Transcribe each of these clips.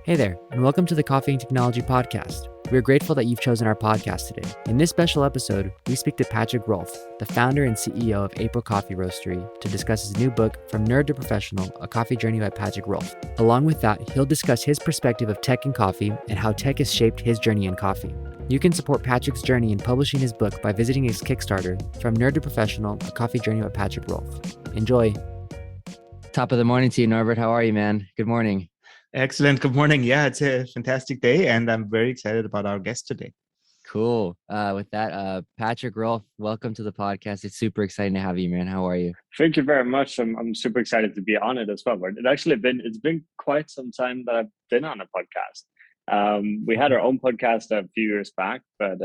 Hey there, and welcome to the Coffee and Technology Podcast. We're grateful that you've chosen our podcast today. In this special episode, we speak to Patrik Rolf, the founder and CEO of April Coffee Roastery, to discuss his new book, From Nerd to Professional, A Coffee Journey by Patrik Rolf. Along with that, he'll discuss his perspective of tech and coffee and how tech has shaped his journey in coffee. You can support Patrik's journey in publishing his book by visiting his Kickstarter, From Nerd to Professional, A Coffee Journey by Patrik Rolf. Enjoy. Top of the morning to you, Norbert. How are you, man? Good morning. Excellent. Good morning. Yeah, it's a fantastic day, and I'm very excited about our guest today. Cool. With that, Patrik Rolf, welcome to the podcast. It's super exciting to have you, man. How are you? Thank you very much. I'm super excited to be on it as well. It's been quite some time that I've been on a podcast. We had our own podcast a few years back, but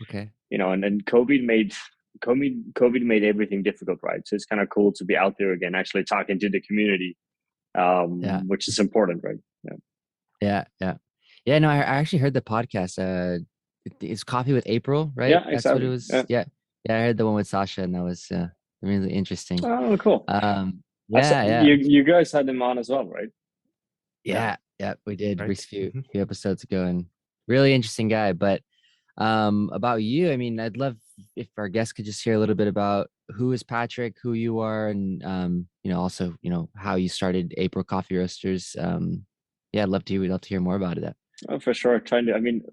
okay. And then COVID made everything difficult, right? So it's kind of cool to be out there again, actually talking to the community. Which is important, right? Yeah. No, I actually heard the podcast. It's Coffee with April, right? Yeah, That's exactly. what it was. Yeah. I heard the one with Sasha, and that was really interesting. Oh, cool. Yeah. You guys had him on as well, right? Yeah, we did Right. a few episodes ago, and really interesting guy. But about you, I mean, I'd love if our guests could just hear a little bit about who is Patrik, who you are, and also how you started April Coffee Roasters. We'd love to hear more about it. Oh, for sure.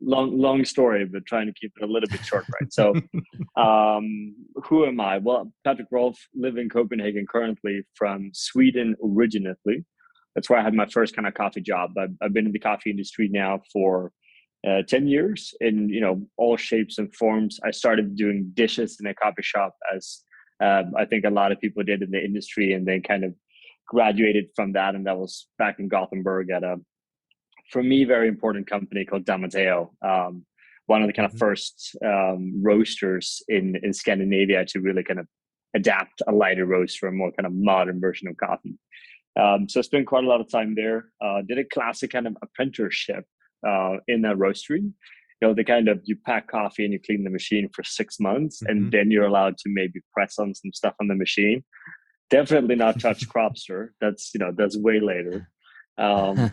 Long story, but trying to keep it a little bit short, right? So, who am I? Well, Patrik Rolf, live in Copenhagen currently, from Sweden originally. That's where I had my first kind of coffee job. I've been in the coffee industry now for 10 years in all shapes and forms. I started doing dishes in a coffee shop, as I think a lot of people did in the industry, and then kind of graduated from that. And that was back in Gothenburg at a, for me, very important company called Damateo, one of the kind of first roasters in Scandinavia to really kind of adapt a lighter roast for a more kind of modern version of coffee. So I spent quite a lot of time there. Did a classic kind of apprenticeship in a roastery. You pack coffee and you clean the machine for 6 months, and then you're allowed to maybe press on some stuff on the machine. Definitely not touch Cropster. That's way later. And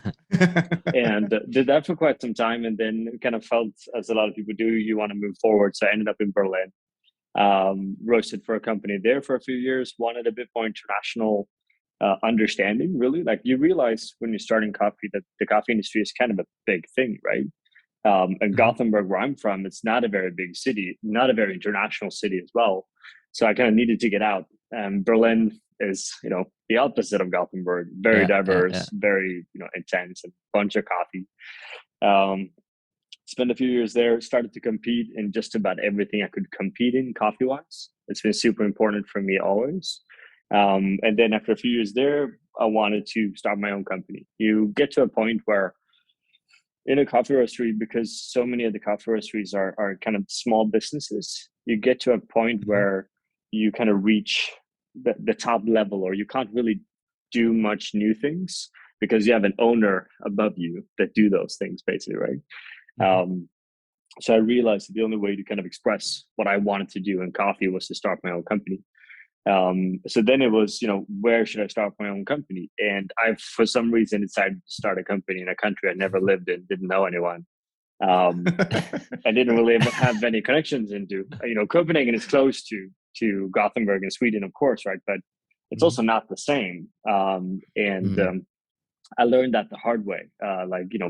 did that for quite some time, and then kind of felt, as a lot of people do, you want to move forward. So I ended up in Berlin, roasted for a company there for a few years, wanted a bit more international understanding, really. Like, you realize when you're starting coffee that the coffee industry is kind of a big thing, right? And Gothenburg, where I'm from, it's not a very big city, not a very international city as well. So I kind of needed to get out. And Berlin is, the opposite of Gothenburg, very diverse, very, intense, a bunch of coffee. Spent a few years there, started to compete in just about everything I could compete in coffee-wise. It's been super important for me always. And then after a few years there, I wanted to start my own company. You get to a point where in a coffee roastery, because so many of the coffee roasteries are kind of small businesses, you get to a point where you kind of reach the top level, or you can't really do much new things because you have an owner above you that do those things, basically, right? So I realized that the only way to kind of express what I wanted to do in coffee was to start my own company. So then it was, where should I start my own company? And I, for some reason, decided to start a company in a country I never lived in, didn't know anyone. I didn't really have any connections into. Copenhagen is close to Gothenburg in Sweden, of course, right? But it's also not the same. I learned that the hard way.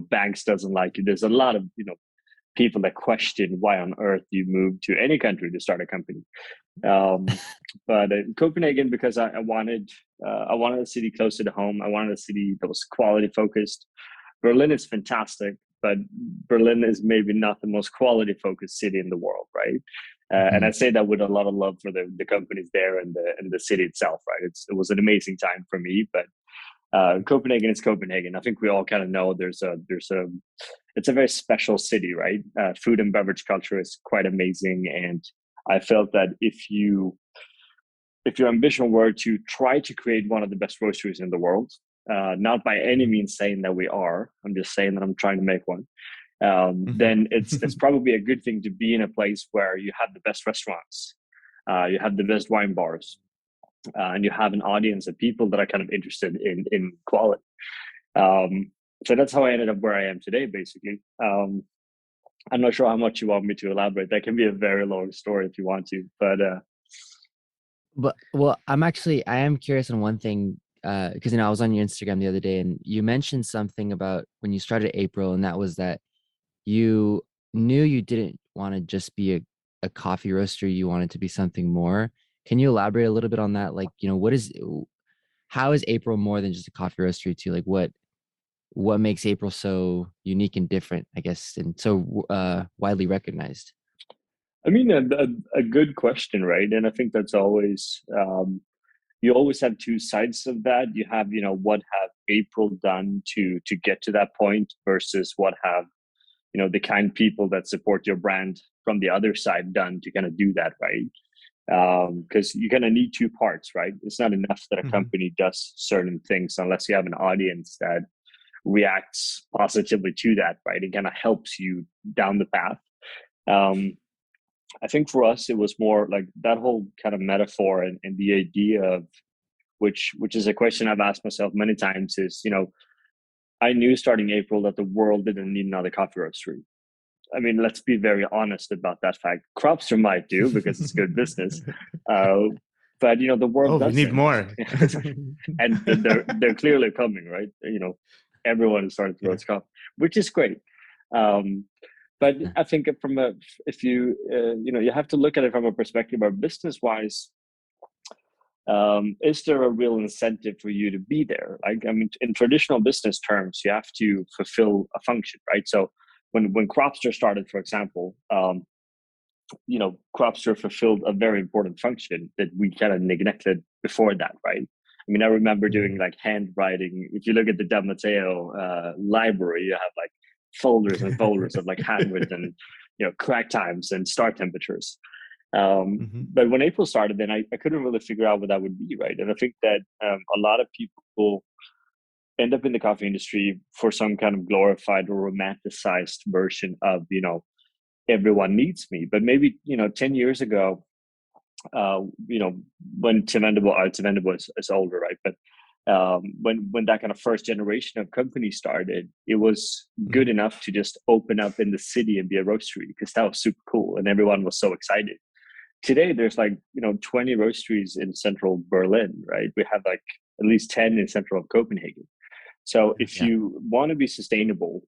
Banks doesn't like you. There's a lot of, people that question why on earth you moved to any country to start a company. But Copenhagen, because I wanted a city closer to home. I wanted a city that was quality focused. Berlin is fantastic, but Berlin is maybe not the most quality focused city in the world, right? And I say that with a lot of love for the companies there and the city itself, right? It was an amazing time for me, but Copenhagen is Copenhagen. I think we all kind of know it's a very special city, right? Food and beverage culture is quite amazing, and I felt that if your ambition were to try to create one of the best roasteries in the world, not by any means saying that we are, I'm just saying that I'm trying to make one, then it's probably a good thing to be in a place where you have the best restaurants, you have the best wine bars, and you have an audience of people that are kind of interested in quality. So that's how I ended up where I am today, basically. I'm not sure how much you want me to elaborate. That can be a very long story if you want to, But well, I am curious on one thing, because I was on your Instagram the other day and you mentioned something about when you started April, and that was that you knew you didn't want to just be a coffee roastery, you wanted to be something more. Can you elaborate a little bit on that? Like, how is April more than just a coffee roastery to you? Like what makes April so unique and different, I guess, and so widely recognized? I mean, a good question, right? And I think that's always, you always have two sides of that. You have, what have April done to get to that point versus what have, the kind people that support your brand from the other side done to kind of do that, right? Because you kind of need two parts, right? It's not enough that a company does certain things unless you have an audience that reacts positively to that, right? It kind of helps you down the path. I think for us, it was more like that whole kind of metaphor and the idea of which is a question I've asked myself many times is, I knew starting April that the world didn't need another coffee roastery. I mean, let's be very honest about that fact. Cropster might do because it's good business, but the world we need doesn't. more, And they're clearly coming, right? Everyone is starting to roast coffee, which is great. But I think if you you have to look at it from a perspective of business wise. Is there a real incentive for you to be there? Like, I mean, in traditional business terms, you have to fulfill a function, right? So when Cropster started, for example, Cropster fulfilled a very important function that we kind of neglected before that, right? I mean, I remember doing like handwriting. If you look at the Del Mateo library, you have like folders and folders of like handwritten, crack times and start temperatures. But when April started, then I couldn't really figure out what that would be, right? And I think that a lot of people end up in the coffee industry for some kind of glorified or romanticized version of, everyone needs me. But maybe, 10 years ago, when Tim Venable is older, right? But when that kind of first generation of companies started, it was good enough to just open up in the city and be a roastery because that was super cool and everyone was so excited. Today, there's like 20 roasteries in central Berlin, right? We have like at least 10 in central Copenhagen. So if you want to be sustainable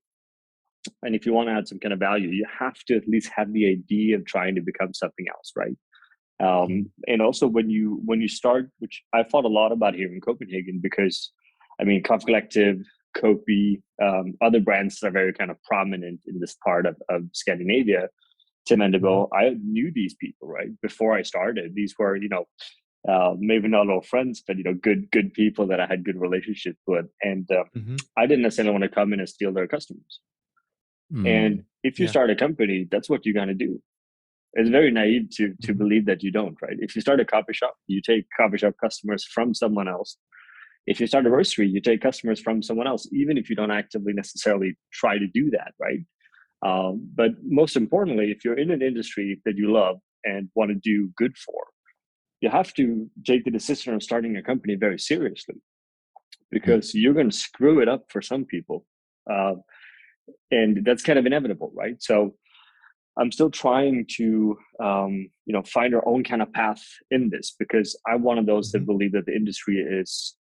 and if you want to add some kind of value, you have to at least have the idea of trying to become something else, right? And also when you start, which I thought a lot about here in Copenhagen, because I mean, Coffee Collective, Kopi, other brands that are very kind of prominent in this part of Scandinavia. Tim Venable, I knew these people, right? Before I started, these were, maybe not all friends, but, good people that I had good relationships with. And I didn't necessarily want to come in and steal their customers. And if you start a company, that's what you're going to do. It's very naive to believe that you don't, right? If you start a coffee shop, you take coffee shop customers from someone else. If you start a roastery, you take customers from someone else, even if you don't actively necessarily try to do that, right? But most importantly, if you're in an industry that you love and want to do good for, you have to take the decision of starting a company very seriously because you're going to screw it up for some people. And that's kind of inevitable, right? So I'm still trying to, find our own kind of path in this because I'm one of those that believe that the industry is,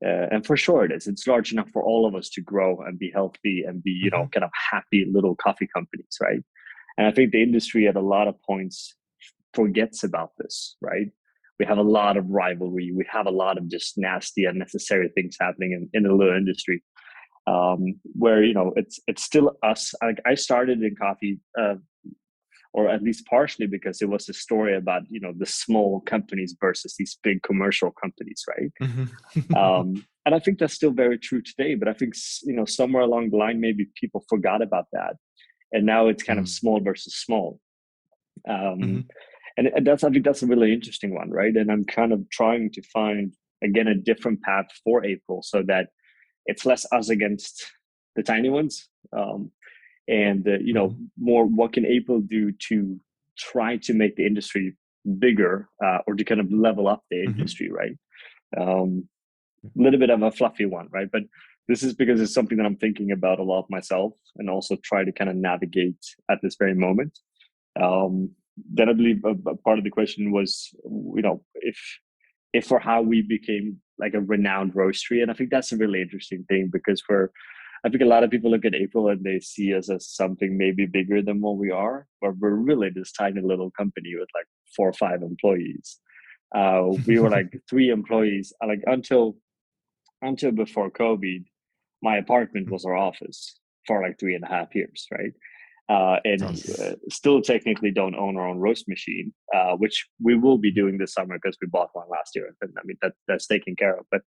and for sure it is. It's large enough for all of us to grow and be healthy and be, kind of happy little coffee companies, right? And I think the industry at a lot of points forgets about this, right? We have a lot of rivalry. We have a lot of just nasty, unnecessary things happening in the little industry, where it's still us. I started in coffee. Or at least partially because it was a story about the small companies versus these big commercial companies, right? And I think that's still very true today. But I think somewhere along the line, maybe people forgot about that, and now it's kind of small versus small. And I think that's a really interesting one, right? And I'm kind of trying to find again a different path for April so that it's less us against the tiny ones. And more what can April do to try to make the industry bigger or to kind of level up the industry, right? A little bit of a fluffy one, right? But this is because it's something that I'm thinking about a lot myself, and also try to kind of navigate at this very moment. Then I believe a part of the question was, if or how we became like a renowned roastery. And I think that's a really interesting thing, because I think a lot of people look at April and they see us as something maybe bigger than what we are, but we're really this tiny little company with like 4 or 5 employees. We were like 3 employees, like until before COVID. My apartment was our office for like 3.5 years, right? And still technically don't own our own roast machine, which we will be doing this summer because we bought one last year. And I mean, that's taken care of. But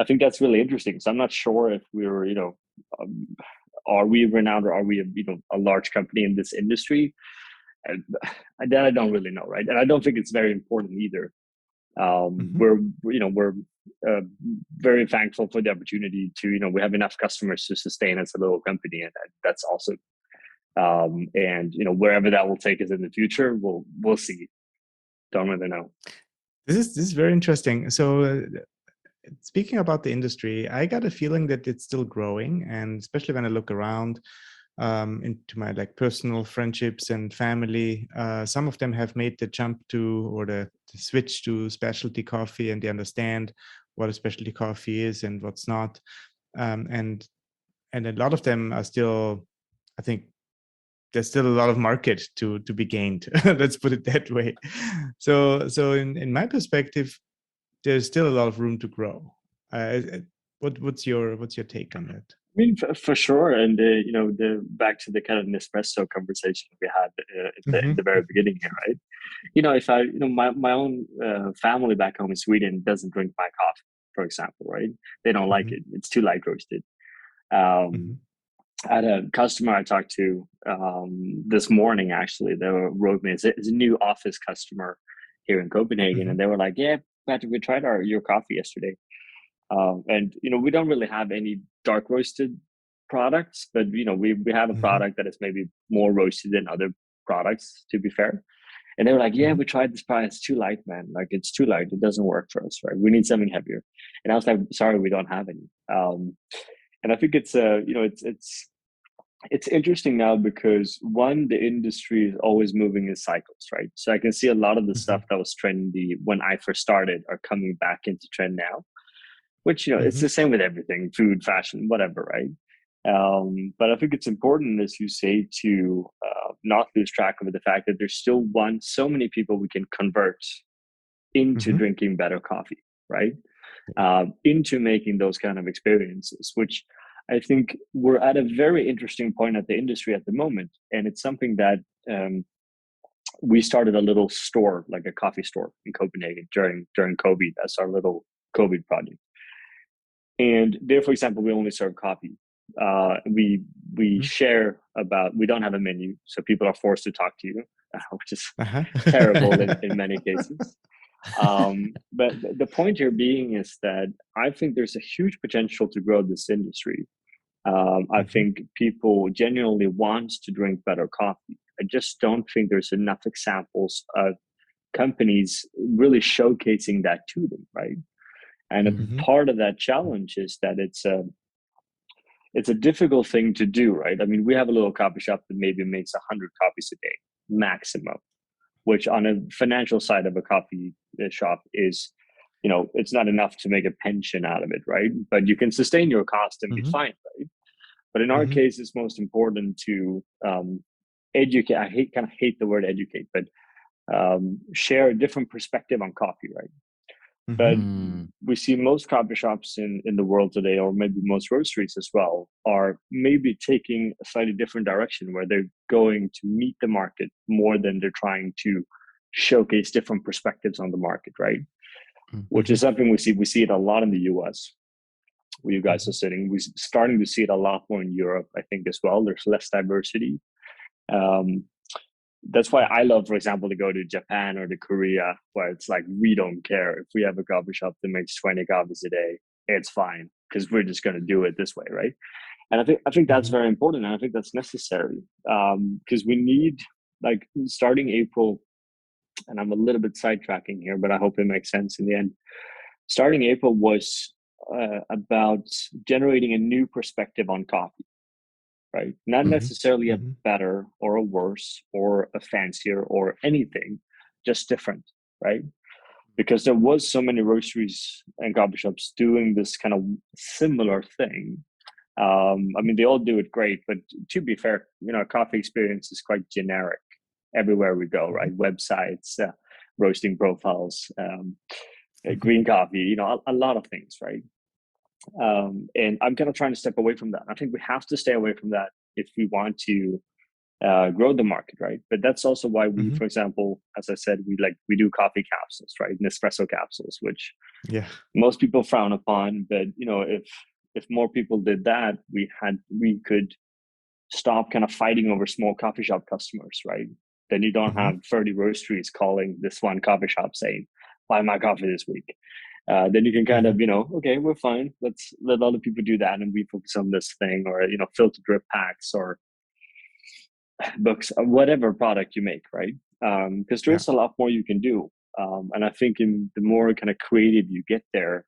I think that's really interesting. So I'm not sure if we're, are we renowned, or are we, a large company in this industry? And that I don't really know, right? And I don't think it's very important either. We're very thankful for the opportunity to, we have enough customers to sustain us a little company, and that's awesome. And wherever that will take us in the future, we'll see. Don't really know. This is very interesting. So speaking about the industry, I got a feeling that it's still growing, and especially when I look around into my like personal friendships and family, some of them have made the jump to, or the switch to specialty coffee, and they understand what a specialty coffee is and what's not. And a lot of them are still, I think there's still a lot of market to be gained. Let's put it that way. So in my perspective, there's still a lot of room to grow. What's your take on that? I mean, for sure. And, the back to the kind of Nespresso conversation we had in the very beginning here, right? If I, my own family back home in Sweden doesn't drink my coffee, for example, right? They don't like it. It's too light roasted. I had a customer I talked to this morning, actually. They wrote me, it's a new office customer here in Copenhagen. And they were like, yeah, Patrik, we tried your coffee yesterday. And we don't really have any dark roasted products, but we have a product that is maybe more roasted than other products, to be fair. And they were like, yeah, we tried this product. It's too light, man. Like, it's too light. It doesn't work for us, right? We need something heavier. And I was like, sorry, we don't have any. And I think it's it's interesting now because, one, the industry is always moving in cycles, right? So I can see a lot of the stuff that was trendy when I first started are coming back into trend now, which, it's the same with everything, food, fashion, whatever, right? But I think it's important, as you say, to not lose track of the fact that there's still so many people we can convert into drinking better coffee, right? Into making those kind of experiences, which I think we're at a very interesting point at the industry at the moment. And it's something that we started a little store, like a coffee store in Copenhagen during COVID. That's our little COVID project. And there, for example, we only serve coffee. We share about, we don't have a menu, so people are forced to talk to you, which is terrible in many cases. But the point here being is that I think there's a huge potential to grow this industry. I think people genuinely want to drink better coffee. I just don't think there's enough examples of companies really showcasing that to them, right? And a part of that challenge is that it's a difficult thing to do, right? I mean, we have a little coffee shop that maybe makes 100 coffees a day maximum, which on a financial side of a coffee shop is, it's not enough to make a pension out of it, right? But you can sustain your cost and be fine, right? But in our case, it's most important to educate. I hate the word educate, but share a different perspective on coffee, right? But we see most coffee shops in the world today, or maybe most roasteries as well, are maybe taking a slightly different direction, where they're going to meet the market more than they're trying to showcase different perspectives on the market, right? Which is something we see. We see it a lot in the US, where you guys are sitting. We're starting to see it a lot more in Europe, I think, as well. There's less diversity. That's why I love, for example, to go to Japan or to Korea, where it's like, we don't care if we have a coffee shop that makes 20 coffees a day, it's fine, because we're just going to do it this way, right? And I think that's very important, and I think that's necessary, because we need, like, starting April, and I'm a little bit sidetracking here, but I hope it makes sense in the end. Starting April was about generating a new perspective on coffee, right? Not necessarily a better or a worse or a fancier or anything, just different, right? Because there was so many roasteries and coffee shops doing this kind of similar thing. I mean, they all do it great, but to be fair, coffee experience is quite generic everywhere we go, right? Websites, roasting profiles, green coffee, a lot of things, right? And I'm kind of trying to step away from that. I think we have to stay away from that if we want to grow the market, right? But that's also why we, for example, as I said, we do coffee capsules, right? Nespresso capsules, which most people frown upon. But if more people did that, we could stop kind of fighting over small coffee shop customers, right? Then you don't have 30 roasteries calling this one coffee shop saying, "Buy my coffee this week." Then you can kind of, okay, we're fine. Let's let other people do that, and we focus on this thing, or filter drip packs or books, or whatever product you make, right? Because there's a lot more you can do, and I think the more kind of creative you get there,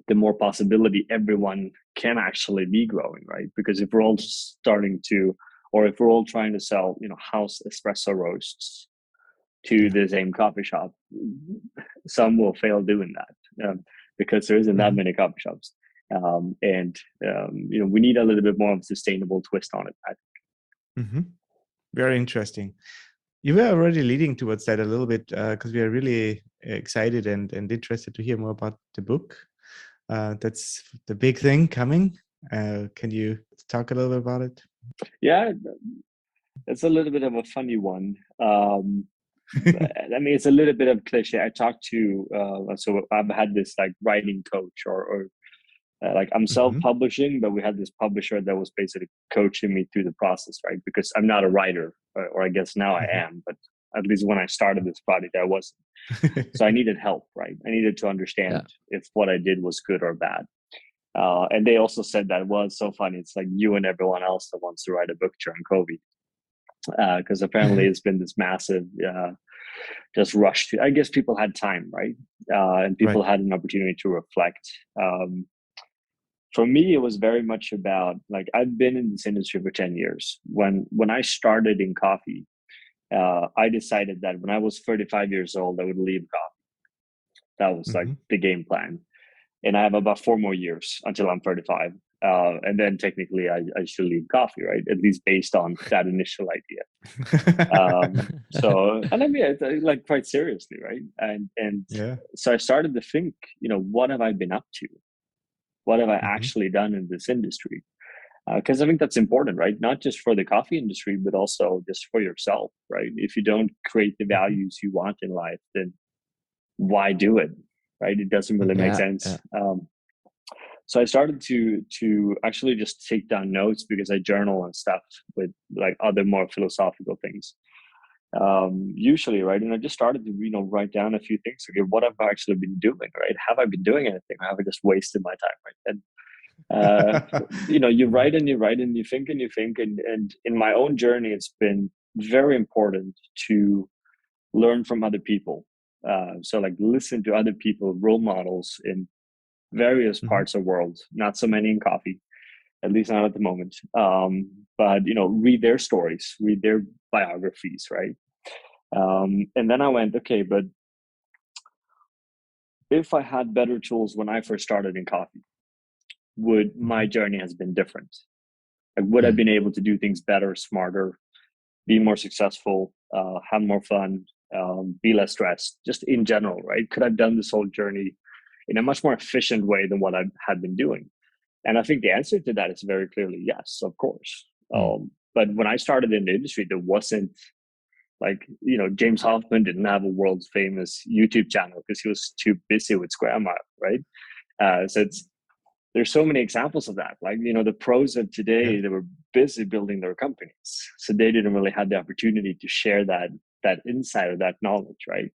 the more possibility everyone can actually be growing, right? Because if we're all starting to, or if we're all trying to sell, house espresso roasts to the same coffee shop, some will fail doing that because there isn't that many coffee shops. And we need a little bit more of a sustainable twist on it, I think. Very interesting. You were already leading towards that a little bit because we are really excited and interested to hear more about the book. That's the big thing coming. Can you talk a little bit about it? Yeah, it's a little bit of a funny one. I mean, it's a little bit of cliche. I talked to, so I've had this like writing coach or like I'm self-publishing, but we had this publisher that was basically coaching me through the process, right? Because I'm not a writer, or I guess now I am, but at least when I started this project, I wasn't. So I needed help, right? I needed to understand if what I did was good or bad. And they also said that, well, it's so funny. It's like you and everyone else that wants to write a book during COVID. Because apparently it's been this massive just rush to, I guess people had time, right? And people had an opportunity to reflect. For me, it was very much about, like, I've been in this industry for 10 years. When I started in coffee, I decided that when I was 35 years old, I would leave coffee. That was like the game plan. And I have about 4 more years until I'm 35. And then technically I should leave coffee, right? At least based on that initial idea. So, and I mean, it, like quite seriously, right? And so I started to think, what have I been up to? What have I actually done in this industry? Because I think that's important, right? Not just for the coffee industry, but also just for yourself, right? If you don't create the values you want in life, then why do it, right? It doesn't really make sense. So I started to actually just take down notes because I journal and stuff with like other more philosophical things. Usually, right? And I just started to, write down a few things. Okay, what have I actually been doing, right? Have I been doing anything? Or have I just wasted my time, right? And you write and you write and you think and you think. And in my own journey, it's been very important to learn from other people. So like listen to other people, role models in various parts of the world, not so many in coffee, at least not at the moment. But read their stories, read their biographies, right? And then I went, okay, but if I had better tools when I first started in coffee, would my journey has been different? Like, would I have been able to do things better, smarter, be more successful, have more fun, be less stressed, just in general, right? Could I have done this whole journey in a much more efficient way than what I had been doing? And I think the answer to that is very clearly yes, of course. But when I started in the industry, there wasn't like, James Hoffman didn't have a world famous YouTube channel because he was too busy with Square Mile, right? So there's so many examples of that. Like, the pros of today, they were busy building their companies. So they didn't really have the opportunity to share that insight or that knowledge, right?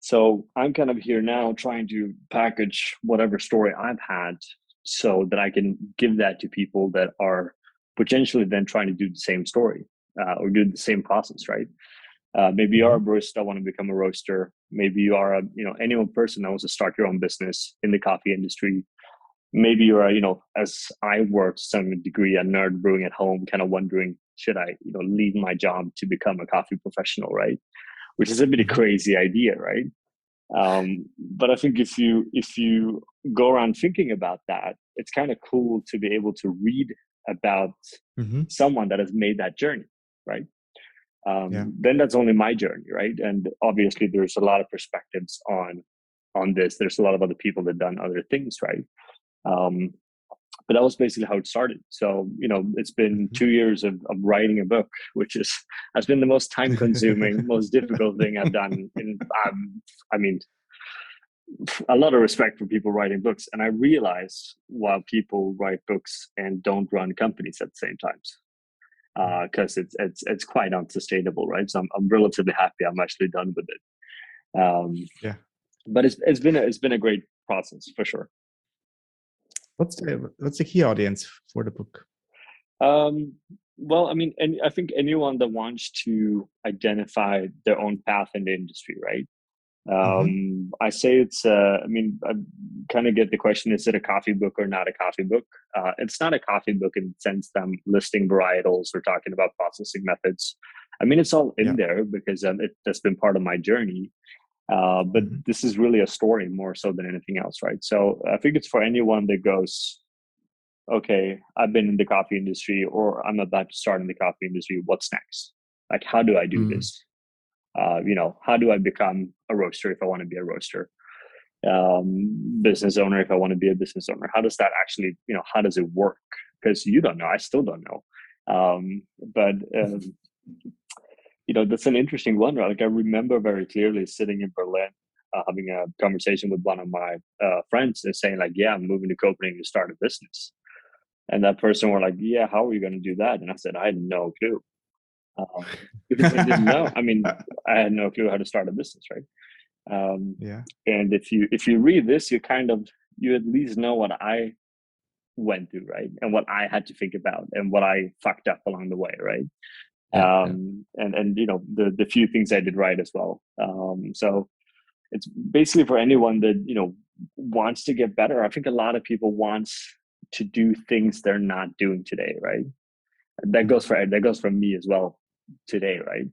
So I'm kind of here now trying to package whatever story I've had so that I can give that to people that are potentially then trying to do the same story or do the same process, right? Maybe you're a barista, want to become a roaster. Maybe you are a, any one person that wants to start your own business in the coffee industry. Maybe you're a, as I worked to some degree, a nerd brewing at home, kind of wondering, should I, leave my job to become a coffee professional, right? Which is a bit of a crazy idea, right? But I think if you go around thinking about that, it's kind of cool to be able to read about someone that has made that journey, right? Then that's only my journey, right? And obviously there's a lot of perspectives on this. There's a lot of other people that done other things, right? But that was basically how it started. So, it's been 2 years of writing a book, which has been the most time consuming, most difficult thing I've done. I mean, a lot of respect for people writing books. And I realize while people write books and don't run companies at the same time, because it's quite unsustainable, right? So I'm relatively happy I'm actually done with it. But it's been a great process for sure. What's the key audience for the book? Well, I mean, and I think anyone that wants to identify their own path in the industry, right? I say it's, I kind of get the question, is it a coffee book or not a coffee book? It's not a coffee book in the sense that I'm listing varietals or talking about processing methods. I mean, it's all in there because that's been part of my journey. But this is really a story more so than anything else, right? So I think it's for anyone that goes, okay, I've been in the coffee industry or I'm about to start in the coffee industry. What's next? Like, how do I do this? How do I become a roaster if I want to be a roaster? Business owner if I want to be a business owner? How does that actually, how does it work? Because you don't know. I still don't know. But that's an interesting one, right? Like I remember very clearly sitting in Berlin, having a conversation with one of my friends and saying like, yeah, I'm moving to Copenhagen to start a business. And that person were like, yeah, how are you going to do that? And I said, I had no clue. Because I didn't know. I mean, I had no clue how to start a business, right? And if you read this, you at least know what I went through, right? And what I had to think about and what I fucked up along the way, right? And the few things I did right as well. So it's basically for anyone that wants to get better. I think a lot of people wants to do things they're not doing today, right? That goes for me as well today, right?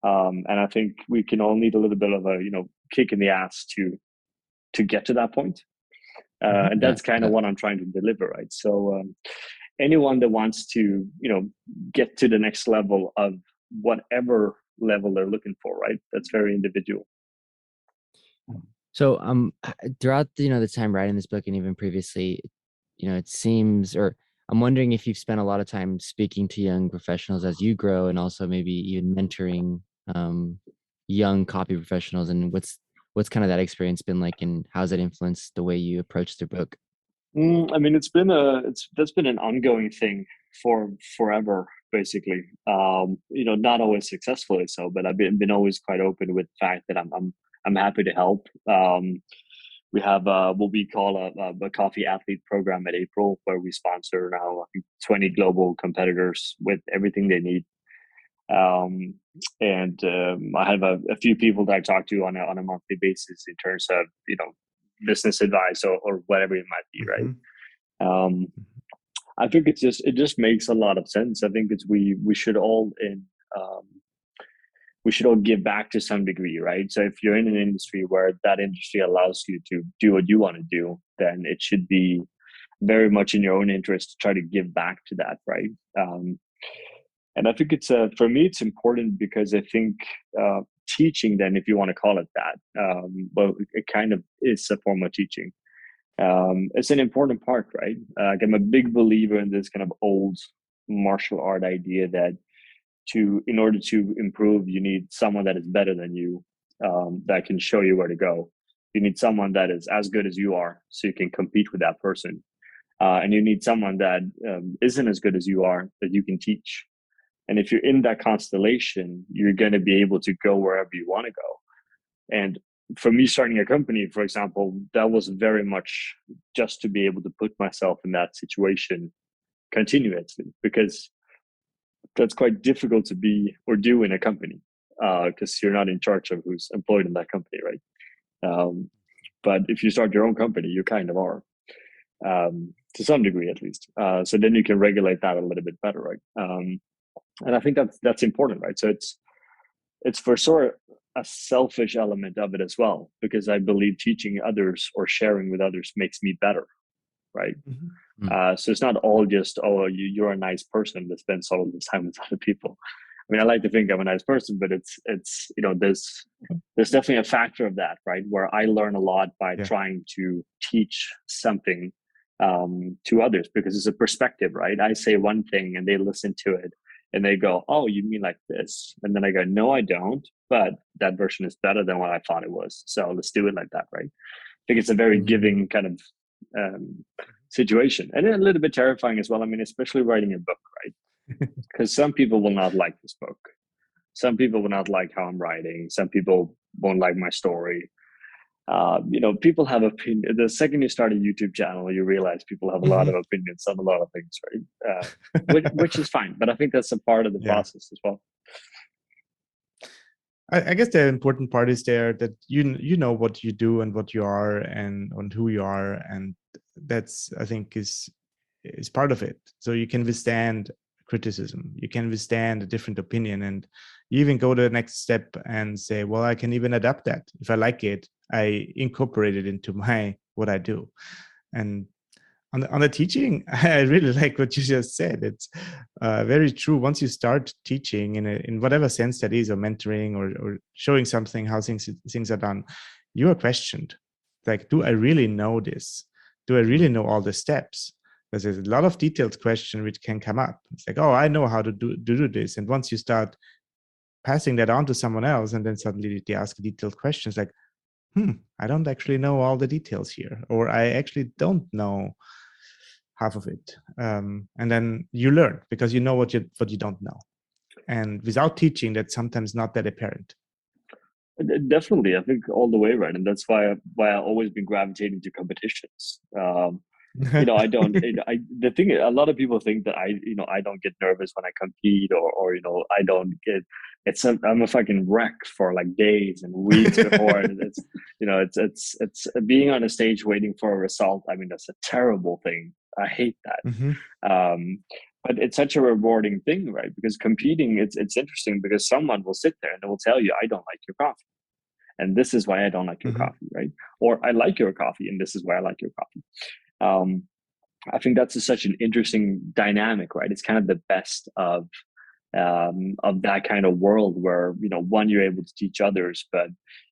And I think we can all need a little bit of a kick in the ass to get to that point. And that's kind of what I'm trying to deliver, right? So anyone that wants to get to the next level of whatever level they're looking for, right? That's very individual. So throughout the time writing this book and even previously, it seems, or I'm wondering if you've spent a lot of time speaking to young professionals as you grow, and also maybe even mentoring young copy professionals, and what's kind of that experience been like, and how's it influenced the way you approach the book? I mean, that's been an ongoing thing for forever, basically. Not always successfully so, but I've been always quite open with the fact that I'm happy to help. We have what we call a coffee athlete program at April, where we sponsor now 20 global competitors with everything they need. I have a few people that I talk to on a monthly basis in terms of business advice or whatever it might be, right? I think it just makes a lot of sense. I think we should all give back to some degree, right? So if you're in an industry where that industry allows you to do what you want to do, then it should be very much in your own interest to try to give back to that, right? And I think it's for me, it's important because I think teaching, then, if you want to call it that, well, it kind of is a form of teaching. It's an important part, right? I'm a big believer in this kind of old martial art idea that in order to improve, you need someone that is better than you, that can show you where to go. You need someone that is as good as you are, so you can compete with that person. And you need someone that isn't as good as you are, that you can teach. And if you're in that constellation, you're going to be able to go wherever you want to go. And for me, starting a company, for example, that was very much just to be able to put myself in that situation continuously, because that's quite difficult to be or do in a company. because you're not in charge of who's employed in that company, right? But if you start your own company, you kind of are, to some degree at least. So then you can regulate that a little bit better, right? And I think that's important, right? So it's for sure a selfish element of it as well, because I believe teaching others or sharing with others makes me better, right? So it's not all just, you're a nice person that spends all this time with other people. I mean, I like to think I'm a nice person, but it's there's definitely a factor of that, right? Where I learn a lot by trying to teach something to others, because it's a perspective, right? I say one thing and they listen to it and they go, oh, you mean like this? And then I go, no, I don't, but that version is better than what I thought it was. So let's do it like that, right? I think it's a very giving kind of situation, and a little bit terrifying as well. I mean, especially writing a book, right? Because some people will not like this book. Some people will not like how I'm writing. Some people won't like my story. People have opinion. The second you start a YouTube channel, you realize people have a lot of opinions on a lot of things, right? Which is fine, but I think that's a part of the process as well. I guess the important part is there that you know what you do and what you are and on who you are, and that's, I think, is part of it. So you can withstand criticism, you can withstand a different opinion, and you even go to the next step and say, well, I can even adapt that. If I like it, I incorporate it into what I do. And on the teaching, I really like what you just said. It's very true. Once you start teaching in whatever sense that is, or mentoring or showing something, how things are done, you are questioned. Like, do I really know this? Do I really know all the steps? Because there's a lot of detailed question which can come up. It's like, oh, I know how to do this. And once you start passing that on to someone else, and then suddenly they ask detailed questions like, I don't actually know all the details here, or I actually don't know half of it. And then you learn because you know what you don't know. And without teaching, that's sometimes not that apparent. Definitely, I think all the way, right, and that's why I've always been gravitating to competitions. I don't. The thing, a lot of people think that I don't get nervous when I compete, or I don't get. I'm a fucking wreck for like days and weeks before. It's being on a stage waiting for a result. I mean, that's a terrible thing. I hate that. But it's such a rewarding thing, right? Because competing, it's interesting because someone will sit there and they will tell you, I don't like your coffee, and this is why I don't like your coffee, right? Or I like your coffee, and this is why I like your coffee. I think that's such an interesting dynamic, right? It's kind of the best of that kind of world where, one, you're able to teach others, but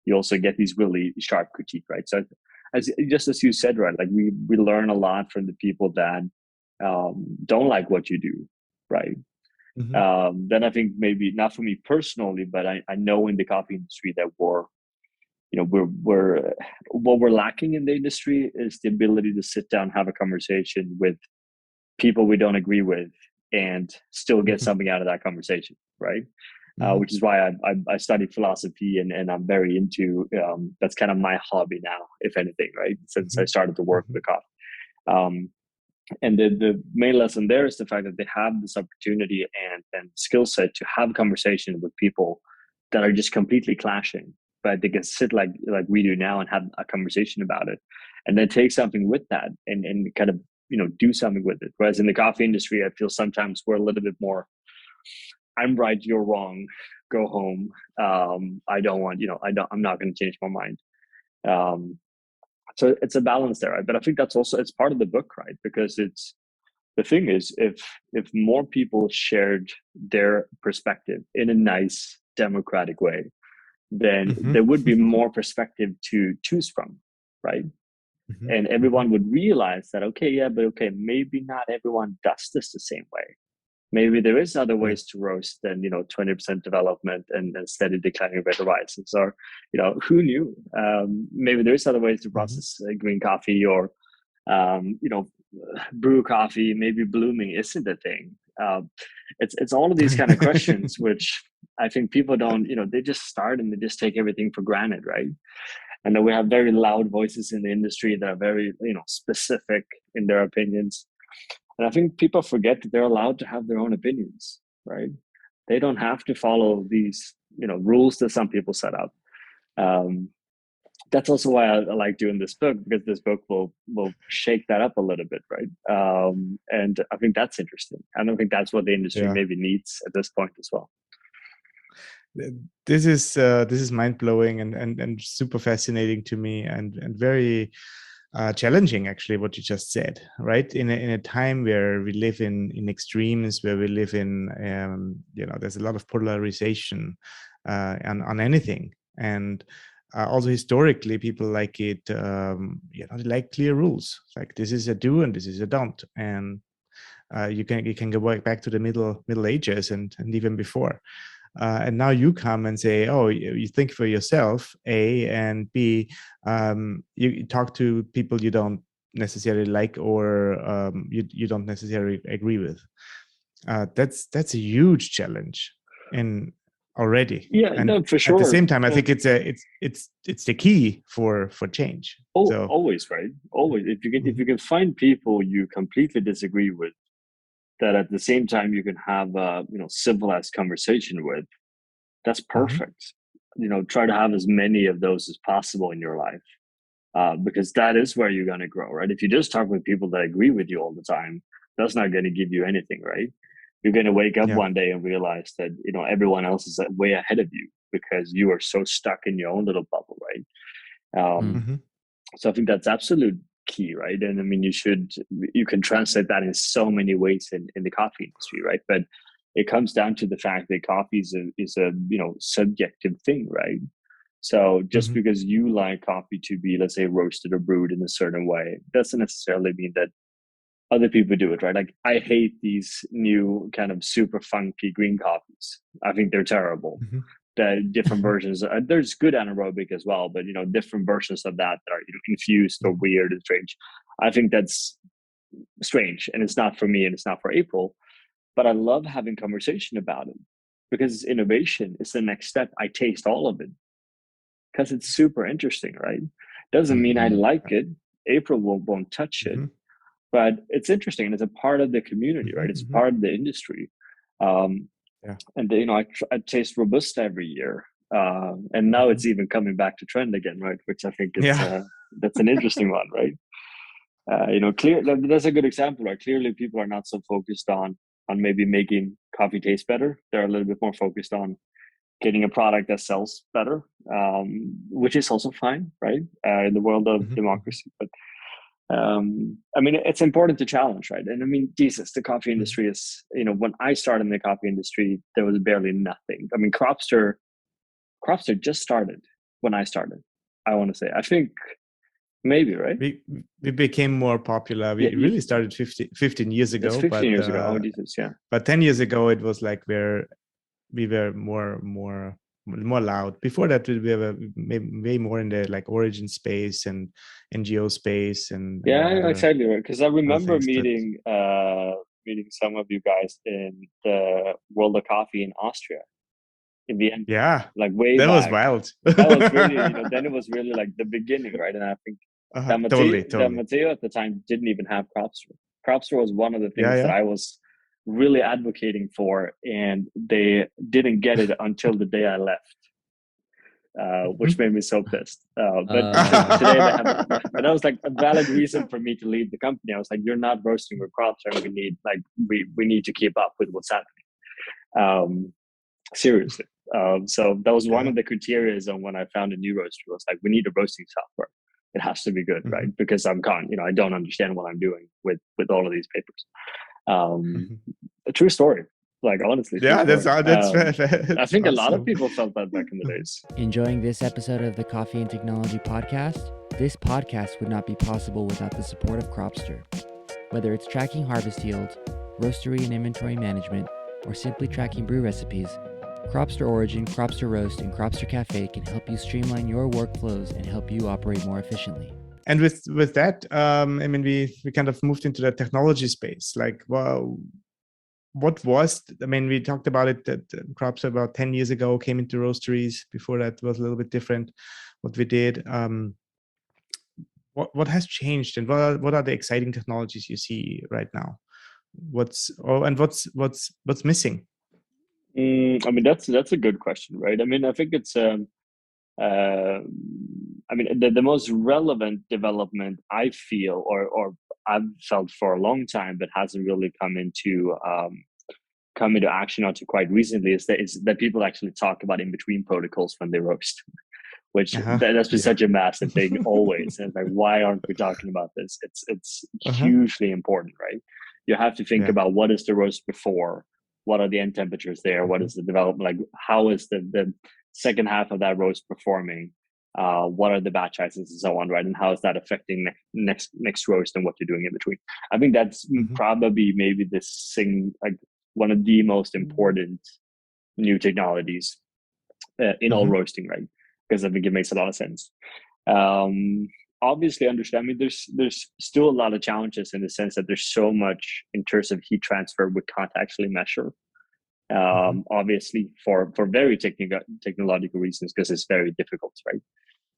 you also get these really sharp critique, right? So as you said, right, like we learn a lot from the people that don't like what you do, right? Then I think maybe not for me personally, but I know in the coffee industry that we're what we're lacking in the industry is the ability to sit down, have a conversation with people we don't agree with, and still get something out of that conversation, right? Which is why I studied philosophy, and I'm very into that's kind of my hobby now, if anything, right? Since I started to work with coffee. And the main lesson there is the fact that they have this opportunity and skill set to have a conversation with people that are just completely clashing, but they can sit like we do now and have a conversation about it, and then take something with that and kind of do something with it. Whereas in the coffee industry, I feel sometimes we're a little bit more, I'm right, you're wrong, go home. I don't want, I'm not going to change my mind. So it's a balance there, right? But I think that's also, it's part of the book, right? Because the thing is, if more people shared their perspective in a nice democratic way, then there would be more perspective to choose from, right? And everyone would realize that, okay, maybe not everyone does this the same way. Maybe there is other ways to roast than 20% development and steady declining red rices, or who knew? Maybe there is other ways to process green coffee, or brew coffee. Maybe blooming isn't a thing. It's all of these kind of questions, which I think people don't. They just start and they just take everything for granted, right? And then we have very loud voices in the industry that are very specific in their opinions. And I think people forget that they're allowed to have their own opinions, right? They don't have to follow these rules that some people set up. That's also why I like doing this book, because this book will shake that up a little bit, right? And I think that's interesting. I don't think that's what the industry maybe needs at this point as well. This is mind blowing and super fascinating to me, and very challenging, actually, what you just said, right? In a time where we live in extremes, where we live in there's a lot of polarization on anything, and also historically people like it, they like clear rules, like this is a do and this is a don't, and you can go back to the middle ages and even before. And now you come and say, oh, you think for yourself, A, and B, you talk to people you don't necessarily like, or you don't necessarily agree with. That's a huge challenge, and already. Yeah, and no, for sure. At the same time, I think it's the key for change. So always, right? Always, if you can find people you completely disagree with, that at the same time you can have a civilized conversation with, that's perfect. Try to have as many of those as possible in your life, because that is where you're going to grow, right? If you just talk with people that agree with you all the time, that's not going to give you anything, right? You're going to wake up one day and realize that everyone else is way ahead of you, because you are so stuck in your own little bubble, right? So I think that's absolute key, right? And I mean, you can translate that in so many ways in the coffee industry, right? But it comes down to the fact that coffee is a subjective thing, right? So just because you like coffee to be, let's say, roasted or brewed in a certain way, doesn't necessarily mean that other people do it, right? Like, I hate these new kind of super funky green coffees. I think they're terrible. The different versions, there's good anaerobic as well, but different versions of that are infused or weird and strange. I think that's strange, and it's not for me, and it's not for April. But I love having conversation about it, because innovation is the next step. I taste all of it because it's super interesting, right? Doesn't mean I like it. April won't touch it, but it's interesting, and it's a part of the community, right? It's part of the industry. And I taste Robusta every year, and now it's even coming back to trend again, right? Which I think that's an interesting one, right? That's a good example, right? Clearly, people are not so focused on maybe making coffee taste better. They're a little bit more focused on getting a product that sells better, which is also fine, right? In the world of democracy, but. I mean, it's important to challenge, right? And I mean, Jesus, the coffee industry is, when I started in the coffee industry, there was barely nothing. I mean, Cropster just started when I started, I want to say. I think maybe, right? We became more popular. We really started 15 years ago. It's 15 years ago. Oh, Jesus, yeah. But 10 years ago, it was like where we were more loud. Before that, we were way more in the like origin space and NGO space, and exactly, right. Because I remember meeting some of you guys in the World of Coffee in Austria in the end. Yeah, like way that back. Was wild. That was really then it was really like the beginning, right? And I think that Matteo at the time didn't even have Cropster. Cropster was one of the things that I was really advocating for, and they didn't get it until the day I left, which made me so pissed. But today they have, but that was like a valid reason for me to leave the company. I was like, you're not roasting with Cropster, and we need to keep up with what's happening. Seriously. So that was one of the criteria on when I found a new roaster. Was like, we need a roasting software. It has to be good, right? Because I don't understand what I'm doing with all of these papers. A true story, like, honestly. That's I think awesome. A lot of people felt that back in the days. Enjoying this episode of the Coffee and Technology podcast? This podcast would not be possible without the support of Cropster. Whether it's tracking harvest yields, roastery and inventory management, or simply tracking brew recipes, Cropster Origin, Cropster Roast, and Cropster Cafe can help you streamline your workflows and help you operate more efficiently. And with that, I mean, we kind of moved into the technology space. Like, well, we talked about it that Cropster about 10 years ago came into roasteries. Before that was a little bit different what we did. What has changed, and what are the exciting technologies you see right now? What's missing? I mean, that's a good question, right? I mean, I think it's uh, I mean, the most relevant development I feel, or I've felt for a long time, but hasn't really come into action until quite recently, is that people actually talk about in between protocols when they roast, which Uh-huh. that's been Yeah. such a massive thing always. And it's like, why aren't we talking about this? It's Uh-huh. hugely important, right? You have to think Yeah. about what is the roast before, what are the end temperatures there, what Mhm. is the development like, how is the second half of that roast performing, what are the batch sizes and so on, right? And how is that affecting next roast and what you're doing in between? I think that's Mhm. probably maybe this thing, like one of the most important new technologies in all Mhm. roasting, right? Because I think it makes a lot of sense. Um, Obviously, understand. I mean, there's still a lot of challenges in the sense that there's so much in terms of heat transfer we can't actually measure. Mhm. Obviously, for very technological reasons, because it's very difficult, right?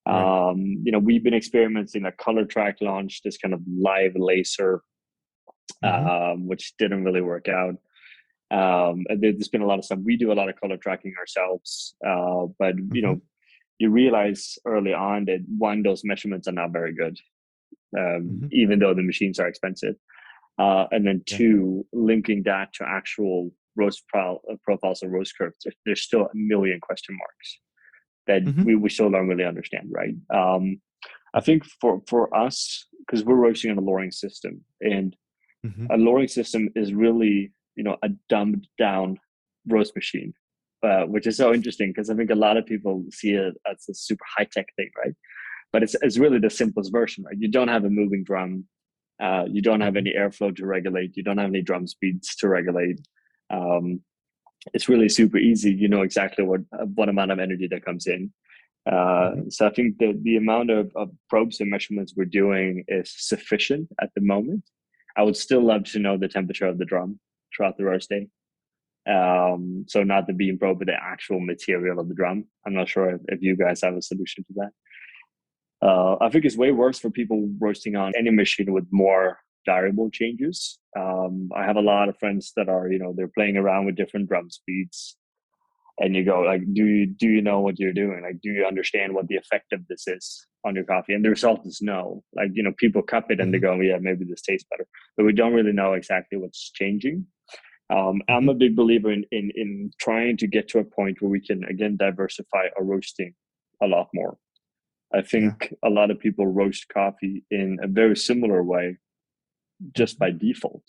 Right. We've been experimenting a color track launch, this kind of live laser, Mhm. which didn't really work out. And there's been a lot of stuff. We do a lot of color tracking ourselves, but Mhm. you realize early on that one, those measurements are not very good, Mhm. even though the machines are expensive. And then Yeah. two, linking that to actual profiles and roast curves, there's still a million question marks that Mhm. we still don't really understand, right? I Mhm. think for us, because we're roasting on a lowering system, and Mhm. a lowering system is really, a dumbed down roast machine, which is so interesting because I think a lot of people see it as a super high tech thing, right? But it's really the simplest version, right? You don't have a moving drum, you don't have Mhm. any airflow to regulate, you don't have any drum speeds to regulate. Um, it's really super easy. You know exactly what amount of energy that comes in. Mhm. So I think the amount of probes and measurements we're doing is sufficient at the moment. I would still love to know the temperature of the drum throughout the roast day. So not the beam probe, but the actual material of the drum. I'm not sure if you guys have a solution to that. I think it's way worse for people roasting on any machine with more variable changes. I have a lot of friends that are, they're playing around with different drum speeds, and you go like, do you know what you're doing? Like, do you understand what the effect of this is on your coffee? And the result is no. Like, people cup it and they Mhm. go, yeah, maybe this tastes better, but we don't really know exactly what's changing. I'm Mhm. a big believer in trying to get to a point where we can again diversify our roasting a lot more. I Yeah. think a lot of people roast coffee in a very similar way just Mhm. by default.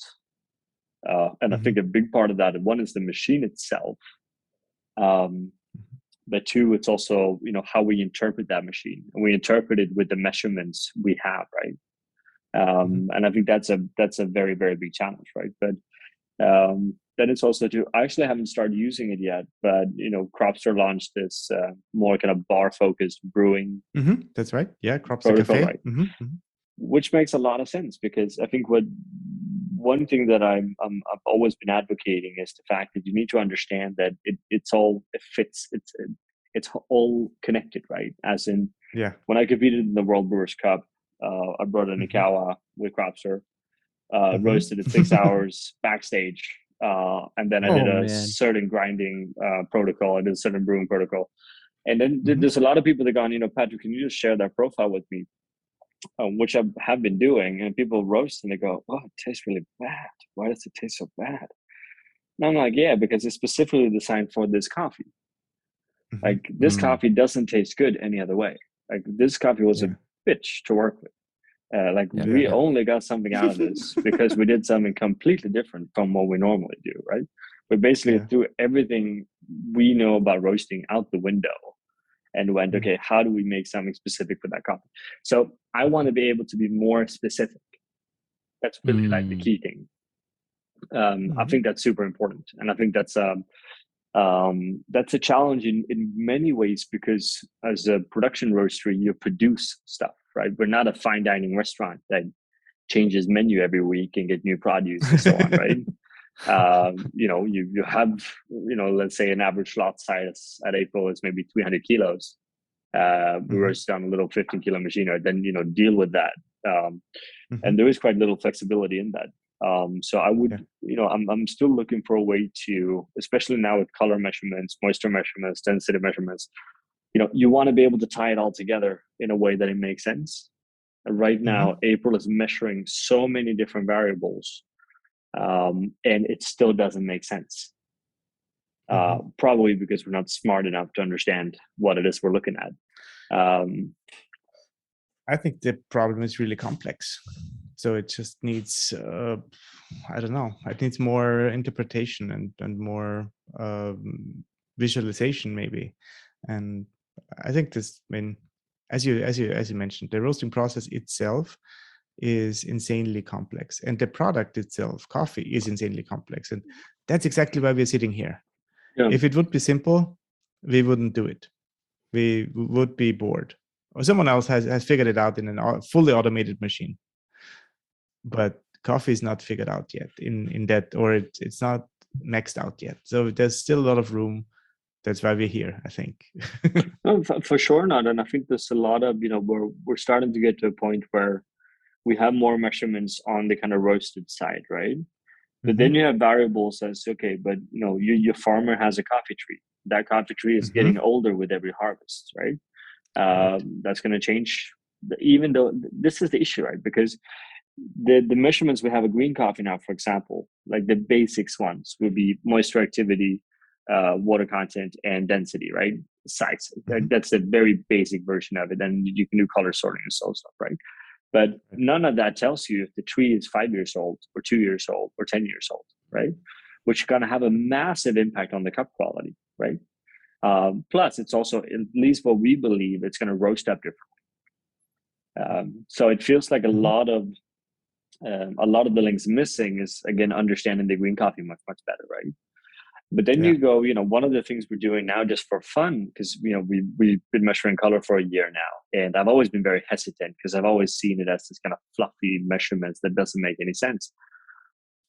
And I Mhm. think a big part of that, one is the machine itself. Um, Mhm. but two, it's also, how we interpret that machine, and we interpret it with the measurements we have, right? Mhm. And I think that's a very, very big challenge, right? But then it's also to, I actually haven't started using it yet, but Cropster launched this more kind of bar focused brewing Mhm. That's right. Yeah. Cropster protocol, Cafe. right? Mhm. Mhm. Which makes a lot of sense, because I think one thing that I've always been advocating is the fact that you need to understand that it fits, it's all connected, right? As in, Yeah. when I competed in the World Brewers Cup, I brought in a Mhm. Ikawa with Cropster, Mhm. roasted it 6 hours backstage, and then I did Oh a man. certain grinding protocol, I did a certain brewing protocol, and then Mhm. there's a lot of people that gone, Patrick, can you just share that profile with me? Which I have been doing, and people roast and they go, "Oh, it tastes really bad. Why does it taste so bad?" And I'm like, "Yeah, because it's specifically designed for this coffee. Mhm. Like, this Mm. coffee doesn't taste good any other way. Like, this coffee was a Yeah. bitch to work with. Like, Yeah. Yeah. we Yeah. only got something out of this because we did something completely different from what we normally do, right? We basically Yeah. threw everything we know about roasting out the window and went, Mm. okay, how do we make something specific for that coffee? So I want Mhm. to be able to be more specific. That's really like the Mm. key thing. I Mhm. think that's super important, and I think that's a challenge in many ways, because as a production roastery, you produce stuff, right? We're not a fine dining restaurant that changes menu every week and get new produce and so on, right? You have, let's say an average lot size at April is maybe 300 kilos. We Mhm. roast on a little 15-kilo machine, or then deal with that. And Mhm. there is quite little flexibility in that. So I would, I'm still looking for a way to, especially now with color measurements, moisture measurements, density measurements, you want to be able to tie it all together in a way that it makes sense. Right now, April is measuring so many different variables, and it still doesn't make sense. Probably because we're not smart enough to understand what it is we're looking at. I think the problem is really complex. So it just needs, I don't know, it needs more interpretation and more visualization maybe. And I think this, I mean, as you mentioned, the roasting process itself is insanely complex, and the product itself, coffee, is insanely complex. And that's exactly why we're sitting here. Yeah. If it would be simple, we wouldn't do it. We would be bored, or someone else has figured it out in a fully automated machine. But coffee is not figured out yet in that, or it's not maxed out yet. So there's still a lot of room. That's why we're here, I think. No, for sure not. And I think there's a lot of, we're starting to get to a point where we have more measurements on the kind of roasted side, right? But then you have variables as, okay, but your farmer has a coffee tree. That coffee tree is getting older with every harvest, right? That's going to change, even though this is the issue, right? Because the measurements we have a green coffee now, for example, like the basics ones would be moisture activity, water content, and density, right? Size. That's a very basic version of it. And you can do color sorting and so stuff, right? But none of that tells you if the tree is 5 years old or 2 years old or 10 years old, right? Which is going to have a massive impact on the cup quality, right? Plus, it's also, at least what we believe, it's going to roast up differently. So it feels like a lot of the links missing is, again, understanding the green coffee much, much better, right? But then you go, one of the things we're doing now just for fun, because, we've been measuring color for a year now. And I've always been very hesitant because I've always seen it as this kind of fluffy measurements that doesn't make any sense.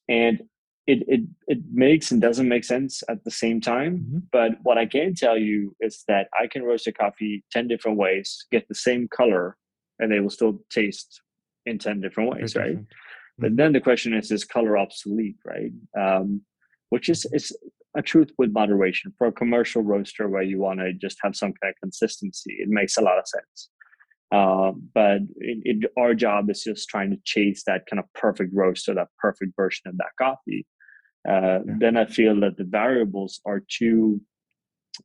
And it makes and doesn't make sense at the same time. But what I can tell you is that I can roast a coffee 10 different ways, get the same color, and they will still taste in 10 different ways, right? But then the question is color obsolete, right? Which is a truth with moderation. For a commercial roaster where you want to just have some kind of consistency, it makes a lot of sense. But our job is just trying to chase that kind of perfect roaster, that perfect version of that coffee. Then I feel that the variables are too,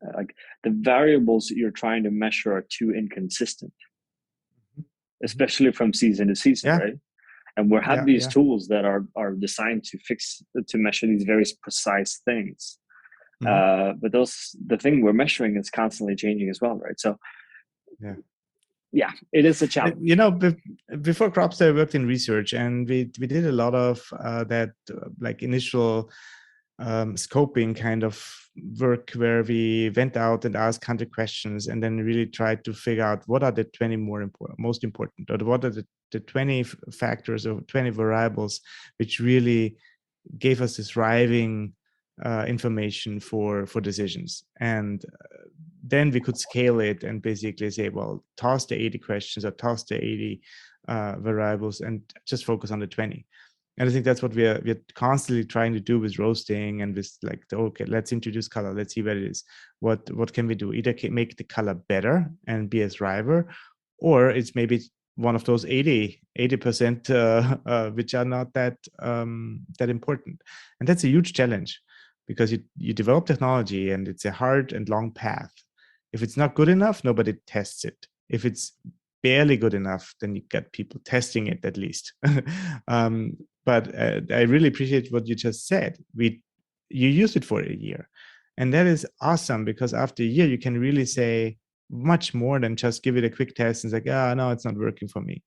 the variables that you're trying to measure are too inconsistent, especially from season to season, right? And we have these tools that are designed to measure these very precise things. But the thing we're measuring is constantly changing as well, right? So it is a challenge. Before Cropster, I worked in research, and we did a lot of that like initial scoping kind of work where we went out and asked 100 questions and then really tried to figure out what are the 20 most important, or what are the 20 factors or 20 variables which really gave us this driving information for decisions. And then we could scale it and basically say, well, toss the 80 questions or toss the 80 variables and just focus on the 20. And I think that's what we're constantly trying to do with roasting and with like, okay, let's introduce color. Let's see what it is. What can we do? Either make the color better and be a driver, or it's maybe one of those 80% which are not that important. And that's a huge challenge, because you develop technology and it's a hard and long path. If it's not good enough, nobody tests it. If it's barely good enough, then you get people testing it at least. But I really appreciate what you just said. You used it for a year, and that is awesome, because after a year you can really say much more than just give it a quick test and say, no, it's not working for me.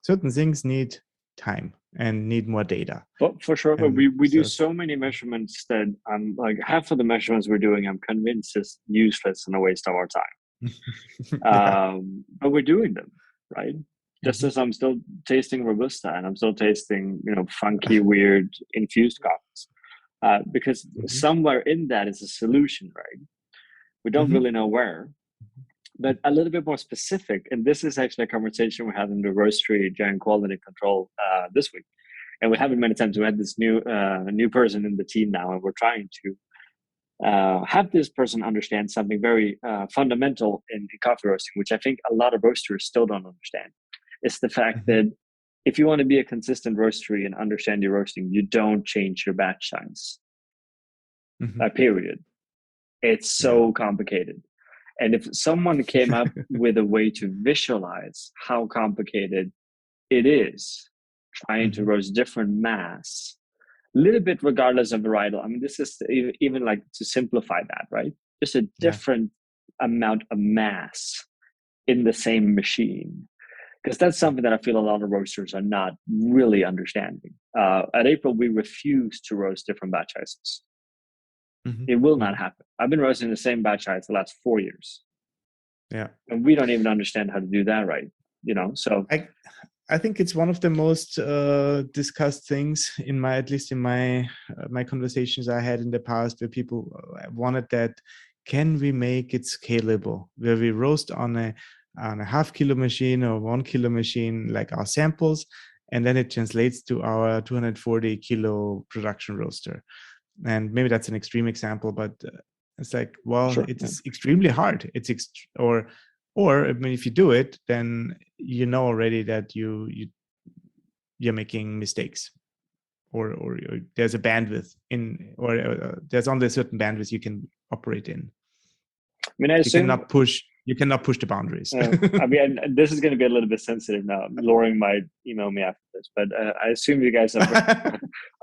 Certain things need time and need more data. But for sure, but we do so many measurements that I'm like, half of the measurements we're doing, I'm convinced is useless and a waste of our time. But we're doing them, right? Just as I'm still tasting Robusta and I'm still tasting, funky, weird infused coffees. Because somewhere in that is a solution, right? We don't really know where, but a little bit more specific. And this is actually a conversation we had in the Roastery during quality control this week. And we have it many times. We had this new person in the team now, and we're trying to have this person understand something very fundamental in coffee roasting, which I think a lot of roasters still don't understand. It's the fact that if you want to be a consistent roastery and understand your roasting, you don't change your batch size. Period. It's so complicated. And if someone came up with a way to visualize how complicated it is trying to roast different mass, a little bit regardless of varietal. I mean, this is even like to simplify that, right? Just a different amount of mass in the same machine. Because that's something that I feel a lot of roasters are not really understanding. At April, we refuse to roast different batch sizes. It will not happen. I've been roasting the same batch size the last 4 years. Yeah. And we don't even understand how to do that right. So I think it's one of the most discussed things at least in my conversations I had in the past, where people wanted that, can we make it scalable, where we roast on a half kilo machine or 1 kilo machine, like our samples, and then it translates to our 240 kilo production roaster. And maybe that's an extreme example, but it's like, well, it's extremely hard. Or I mean, if you do it, then you know already that you're making mistakes, or there's a bandwidth there's only a certain bandwidth you can operate in. I mean, I assume you cannot push the boundaries. I mean, this is going to be a little bit sensitive now. Loring might email me after this, but I assume you guys are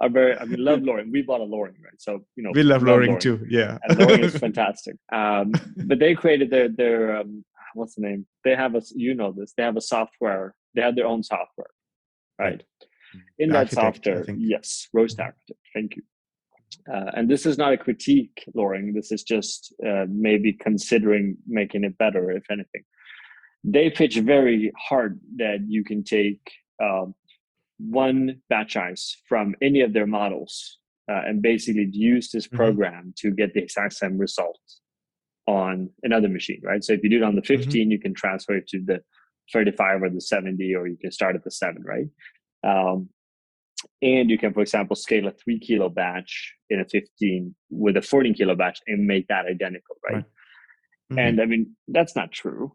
very. I mean, love Loring. We bought a Loring, right? So we love Loring too. Yeah, and Loring is fantastic. But they created their what's the name? They have They have a software. They have their own software, right? In that software, yes, Roast Architect. Thank you. And this is not a critique, Loring. This is just maybe considering making it better, if anything. They pitch very hard that you can take one batch size from any of their models and basically use this program to get the exact same result on another machine, right? So if you do it on the 15, you can transfer it to the 35 or the 70, or you can start at the 7, right? And you can, for example, scale a 3 kilo batch in a 15 with a 14 kilo batch and make that identical, right? And I mean, that's not true.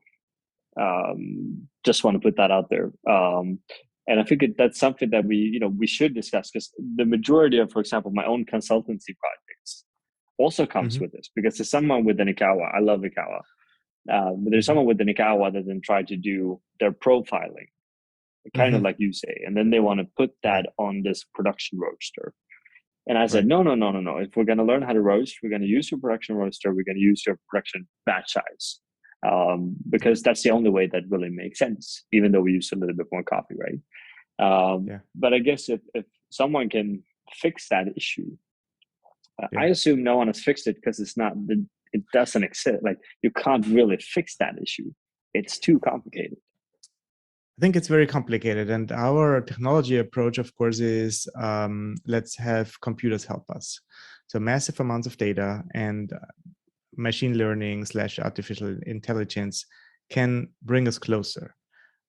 Just want to put that out there. And I think that's something that we should discuss, because the majority of, for example, my own consultancy projects also comes with this, because there's someone with an Ikawa. I love Ikawa. But there's someone with an Ikawa that then try to do their profiling, kind of like you say, and then they want to put that on this production roaster. And I said, no. If we're going to learn how to roast, we're going to use your production roaster. We're going to use your production batch size, because that's the only way that really makes sense, even though we use a little bit more coffee, right? But I guess if someone can fix that issue, I assume no one has fixed it, because it doesn't exist. Like, you can't really fix that issue. It's too complicated. I think it's very complicated, and our technology approach, of course, is let's have computers help us. So massive amounts of data and machine learning / artificial intelligence can bring us closer.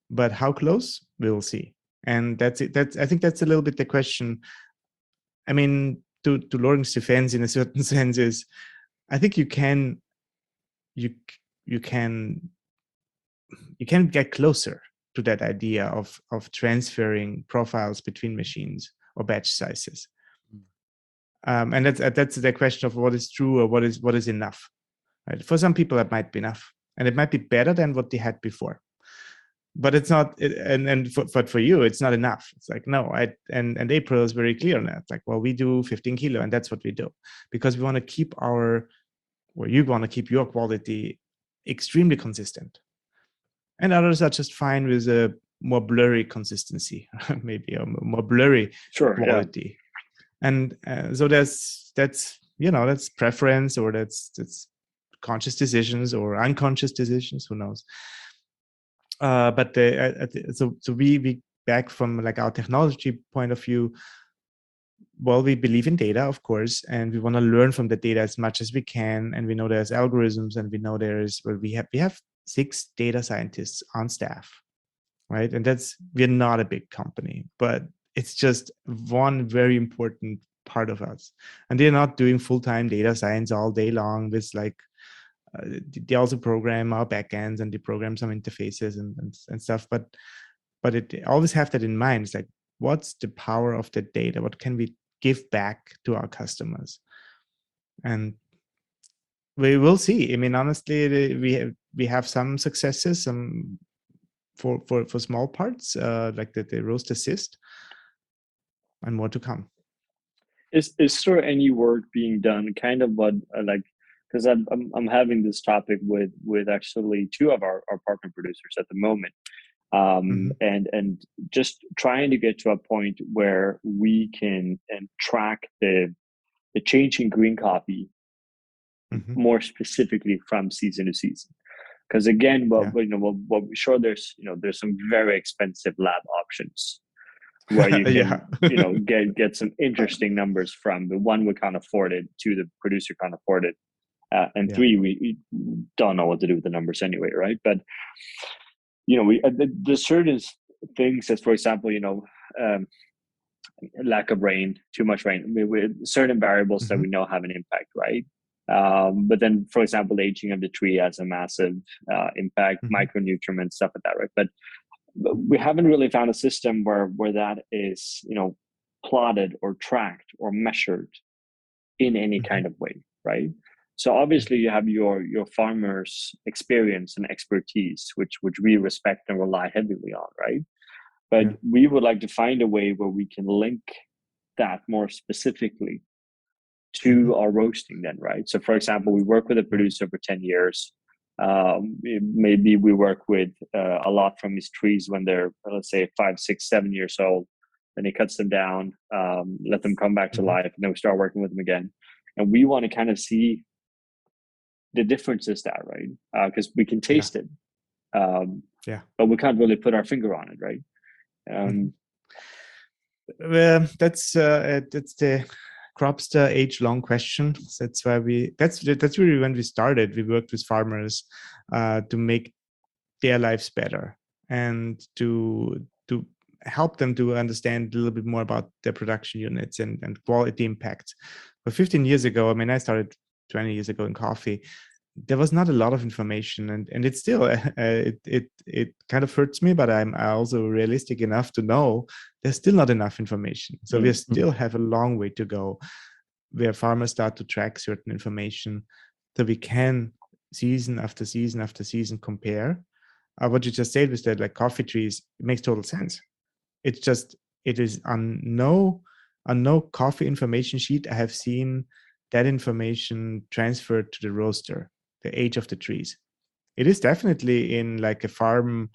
But how close? We'll see. And that's it. I think that's a little bit the question. I mean, to Loring's defense, in a certain sense, is I think you can get closer to that idea of transferring profiles between machines or batch sizes, and that's the question of what is true or what is enough. Right? For some people, that might be enough, and it might be better than what they had before, but it's not. And for you, it's not enough. It's like, no, and April is very clear on that. Like, well, we do 15 kilo, and that's what we do, because we want to keep you want to keep your quality extremely consistent. And others are just fine with a more blurry consistency, maybe a more blurry quality. And so that's preference, or that's conscious decisions or unconscious decisions. Who knows? But so we back from like our technology point of view. Well, we believe in data, of course, and we want to learn from the data as much as we can. And we know there's algorithms, and we know we have 6 data scientists on staff, right? And we're not a big company, but it's just one very important part of us. And they're not doing full-time data science all day long with like, they also program our backends and they program some interfaces and stuff. But it always have that in mind. It's like, what's the power of the data? What can we give back to our customers? And we will see. I mean, honestly, we have some successes, some for small parts, like the roast assist, and more to come. Is there any work being done? Kind of what like, because I'm having this topic with actually two of our partner producers at the moment, and just trying to get to a point where we can track the change in green coffee more specifically from season to season. Because again, what we sure there's some very expensive lab options where you can get some interesting numbers from. The one, we can't afford it. Two, the producer can't afford it. And three, we don't know what to do with the numbers anyway, right? But there's certain things, as for example, lack of rain, too much rain. I mean, with certain variables that we know have an impact, right? But then, for example, the aging of the tree has a massive impact, micronutrients, stuff like that, right? But we haven't really found a system where that is, plotted or tracked or measured in any kind of way, right? So obviously you have your farmers' experience and expertise, which we respect and rely heavily on, right? But we would like to find a way where we can link that more specifically to our roasting then, right? So for example, we work with a producer for 10 years. Maybe we work with a lot from his trees when they're, let's say, 5, 6, 7 years old. Then he cuts them down, let them come back to life, and then we start working with them again. And we want to kind of see the differences there, right? Because we can taste it, but we can't really put our finger on it, right? Well, that's the Cropster age-long question. That's why that's really when we started. We worked with farmers to make their lives better and to help them to understand a little bit more about their production units and quality impact. But 15 years ago, I mean, I started 20 years ago in coffee. There was not a lot of information, and it's still it kind of hurts me, but I'm also realistic enough to know there's still not enough information. So we still have a long way to go, where farmers start to track certain information, so we can season after season after season compare. What you just said was that, like, coffee trees, it makes total sense. It's just, it is on no coffee information sheet I have seen that information transferred to the roaster, the age of the trees. It is definitely in like a farm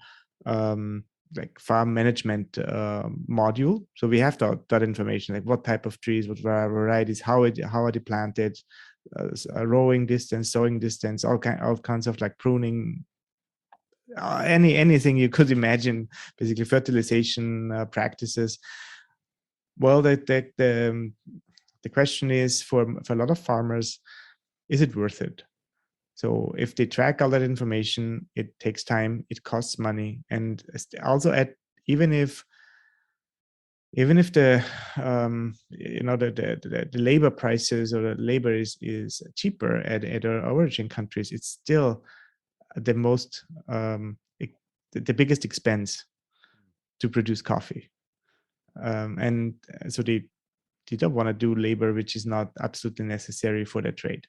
management module. So we have that information, like what type of trees, what varieties, how are they planted, rowing distance, sowing distance, all kinds of like pruning, anything you could imagine, basically fertilization practices. Well, the question is, for a lot of farmers, is it worth it? So if they track all that information, it takes time, it costs money, and also even if the the labor prices or the labor is cheaper at our origin countries, it's still the most the biggest expense to produce coffee, and so they don't want to do labor which is not absolutely necessary for their trade.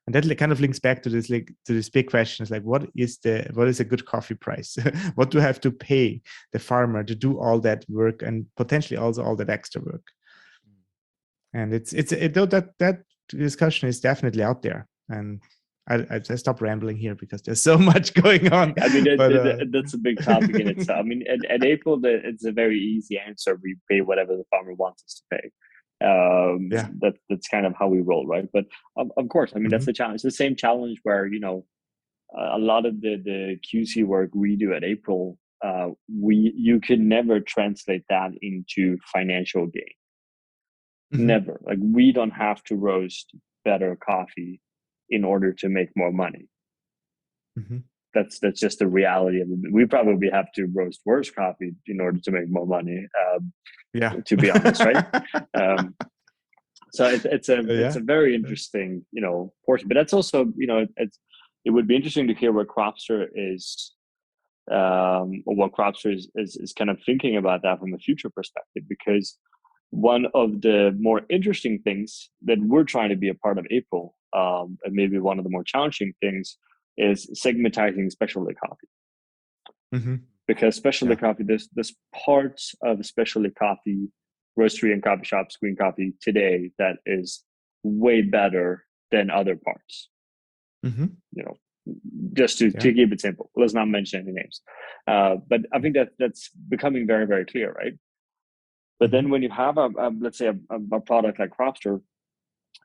And that kind of links back to this big question: is like, what is a good coffee price? What do I have to pay the farmer to do all that work and potentially also all that extra work? And that discussion is definitely out there. And I stop rambling here because there's so much going on. I mean, that's a big topic in itself. I mean, at April, it's a very easy answer. We pay whatever the farmer wants us to pay. That's kind of how we roll, right? But of course, I mean, that's the challenge. It's the same challenge where, a lot of the QC work we do at April, you can never translate that into financial gain. Never. Like, we don't have to roast better coffee in order to make more money. that's just the reality of it. We probably have to roast worse coffee in order to make more money. Yeah. To be honest, right? So it's a very Yeah. interesting, portion. But that's also, it would be interesting to hear what Cropster is, or what Cropster is kind of thinking about that from a future perspective. Because one of the more interesting things that we're trying to be a part of April, and maybe one of the more challenging things, is segmentizing specialty coffee. Mm-hmm. Because specialty coffee, there's parts of specialty coffee, roastery and coffee shops, green coffee today that is way better than other parts. Mm-hmm. Just to keep it simple. Let's not mention any names. But I think that's becoming very, very clear, right? But then when you have let's say a product like Cropster,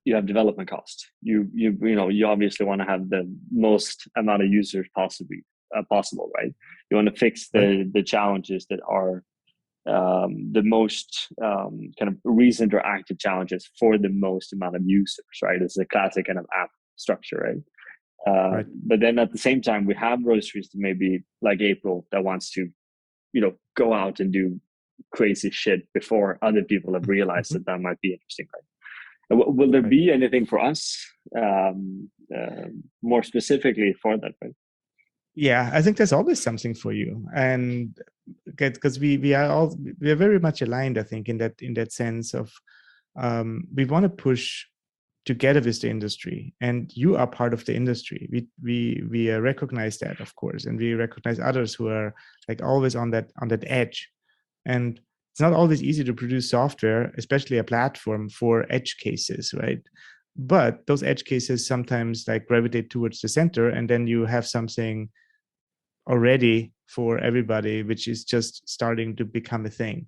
you have development cost. You obviously want to have the most amount of users possible, right? You want to fix the challenges that are the most kind of recent or active challenges for the most amount of users, right? It's a classic kind of app structure, right? But then at the same time, we have roasteries that maybe like April that wants to, go out and do crazy shit before other people have realized that might be interesting, right? Will there be anything for us more specifically for that? Right? Yeah, I think there's always something for you, and because we are very much aligned, I think, in that sense of we want to push together with the industry, and you are part of the industry. We recognize that, of course, and we recognize others who are like always on that edge, and it's not always easy to produce software, especially a platform for edge cases, right? But those edge cases sometimes like gravitate towards the center, and then you have something already for everybody, which is just starting to become a thing.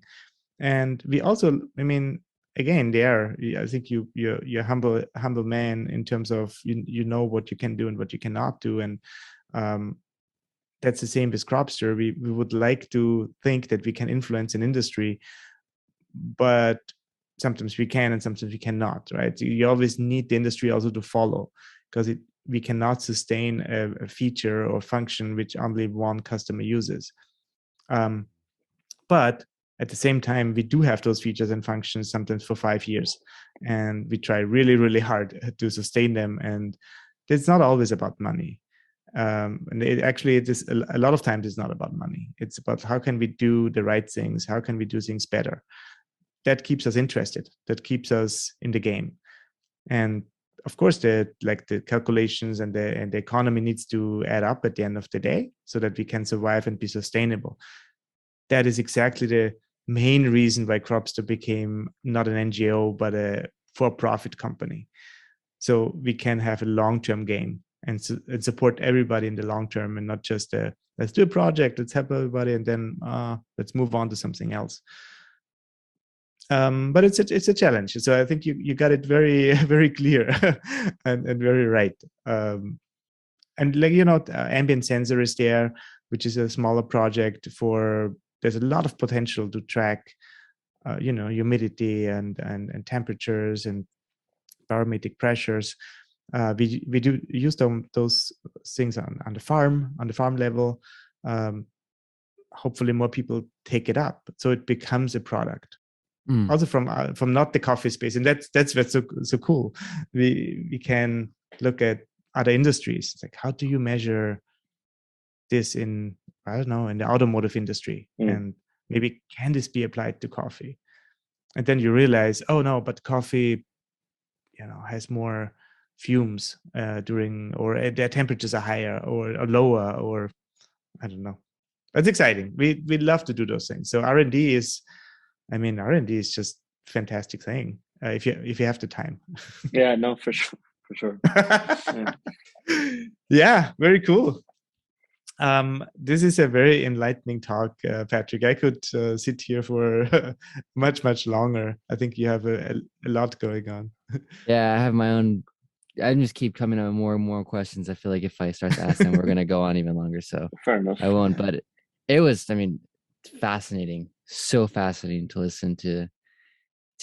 And we also, I mean, again, I think you're humble man in terms of you know what you can do and what you cannot do, and that's the same with Cropster. We would like to think that we can influence an industry, but sometimes we can and sometimes we cannot, right? You always need the industry also to follow, because we cannot sustain a feature or function which only one customer uses. But at the same time, we do have those features and functions sometimes for 5 years, and we try really, really hard to sustain them. And it's not always about money. And it is a lot of times it's not about money. It's about how can we do the right things? How can we do things better? That keeps us interested. That keeps us in the game. And of course, the calculations and the economy needs to add up at the end of the day so that we can survive and be sustainable. That is exactly the main reason why Cropster became not an NGO, but a for-profit company. So we can have a long-term game and support everybody in the long term, and not just let's do a project, let's help everybody, and then let's move on to something else. But it's a challenge. So I think you got it very, very clear and very right. And ambient sensor is there, which is a smaller project there's a lot of potential to track, humidity and temperatures and barometric pressures. We do use those things on the farm level. Hopefully more people take it up, so it becomes a product. Also from not the coffee space, and that's what's so cool. We can look at other industries. It's like, how do you measure this in the automotive industry, and maybe can this be applied to coffee? And then you realize, oh no, but coffee has more fumes or their temperatures are higher or lower, or I don't know. That's exciting. We love to do those things. So R&D is just fantastic thing if you have the time. Yeah, no, for sure. Yeah, very cool. This is a very enlightening talk, Patrik. I could sit here for much longer. I think you have a lot going on. Yeah, I have my own. I just keep coming up with more and more questions. I feel like if I start to ask them, we're gonna go on even longer. So fair enough. I won't. But it was, fascinating. So fascinating to listen to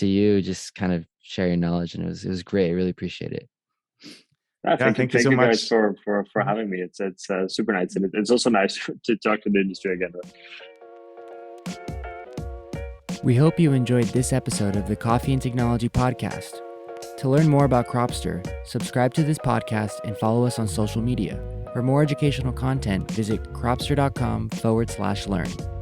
you just kind of share your knowledge, and it was great. I really appreciate it. Thank you so you much guys for having me. It's super nice, and it's also nice to talk to the industry again. We hope you enjoyed this episode of the Coffee and Technology Podcast. To learn more about Cropster, subscribe to this podcast and follow us on social media. For more educational content, visit cropster.com/learn.